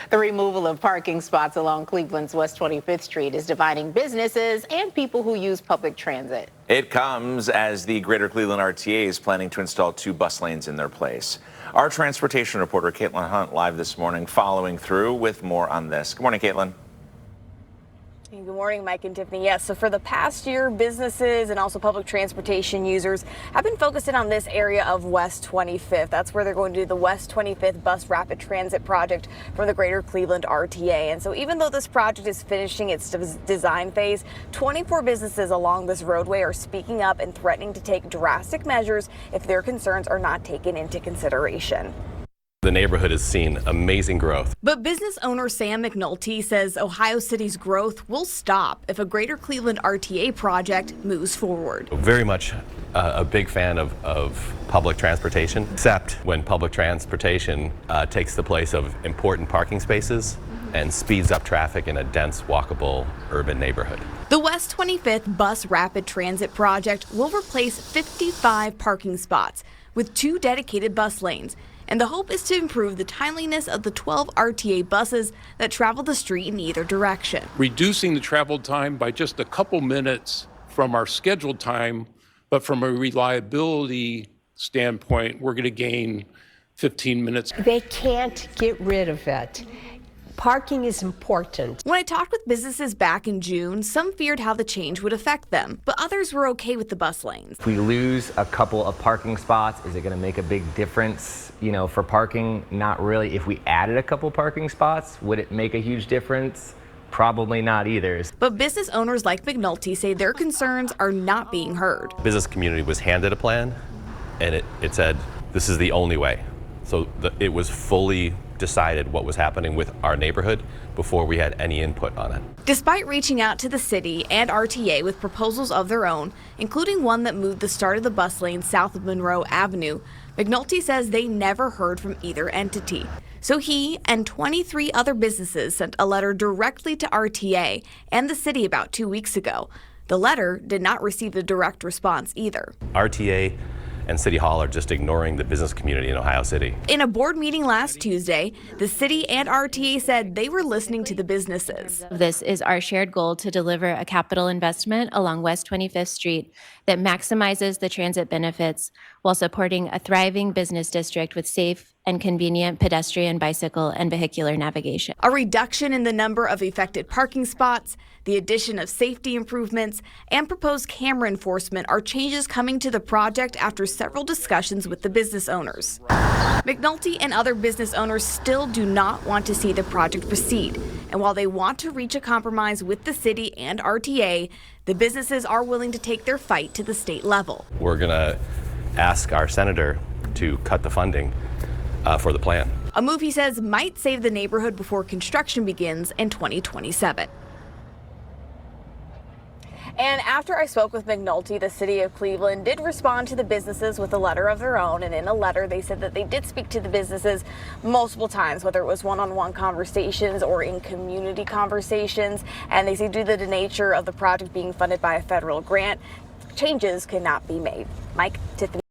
The removal of parking spots along Cleveland's West 25th Street is dividing businesses and people who use public transit. It comes as the Greater Cleveland RTA is planning to install 2 bus lanes in their place. Our transportation reporter, Caitlin Hunt, live this morning, following through with more on this. Good morning, Caitlin. Good morning, Mike and Tiffany. Yes, so for the past year, businesses and also public transportation users have been focusing on this area of West 25th. That's where they're going to do the West 25th Bus Rapid Transit project for the Greater Cleveland RTA. And so even though this project is finishing its design phase, 24 businesses along this roadway are speaking up and threatening to take drastic measures if their concerns are not taken into consideration. The neighborhood has seen amazing growth. But business owner Sam McNulty says Ohio City's growth will stop if a Greater Cleveland RTA project moves forward. Very much a big fan of public transportation, except when public transportation takes the place of important parking spaces and speeds up traffic in a dense, walkable urban neighborhood. The West 25th Bus Rapid Transit project will replace 55 parking spots with 2 dedicated bus lanes. And the hope is to improve the timeliness of the 12 RTA buses that travel the street in either direction. Reducing the travel time by just a couple minutes from our scheduled time, but from a reliability standpoint, we're going to gain 15 minutes. They can't get rid of it. Parking is important. When I talked with businesses back in June, some feared how the change would affect them, but others were okay with the bus lanes. If we lose a couple of parking spots, is it going to make a big difference, for parking? Not really. If we added a couple parking spots, would it make a huge difference? Probably not either. But business owners like McNulty say their concerns are not being heard. The business community was handed a plan, and it said, this is the only way. So it was fully decided what was happening with our neighborhood before we had any input on it. Despite reaching out to the city and RTA with proposals of their own, including one that moved the start of the bus lane south of Monroe Avenue, McNulty says they never heard from either entity. So he and 23 other businesses sent a letter directly to RTA and the city about 2 weeks ago. The letter did not receive a direct response either. RTA and City Hall are just ignoring the business community in Ohio City. In a board meeting last Tuesday, the city and RTA said they were listening to the businesses. This is our shared goal to deliver a capital investment along West 25th Street that maximizes the transit benefits while supporting a thriving business district with safe and convenient pedestrian, bicycle, and vehicular navigation. A reduction in the number of affected parking spots, the addition of safety improvements, and proposed camera enforcement are changes coming to the project after several discussions with the business owners. McNulty and other business owners still do not want to see the project proceed. And while they want to reach a compromise with the city and RTA, the businesses are willing to take their fight to the state level. We're going to ask our senator to cut the funding for the plan. A move he says might save the neighborhood before construction begins in 2027. And after I spoke with McNulty, the city of Cleveland did respond to the businesses with a letter of their own. And in a letter, they said that they did speak to the businesses multiple times, whether it was one-on-one conversations or in community conversations. And they say due to the nature of the project being funded by a federal grant, changes cannot be made. Mike, Tiffany.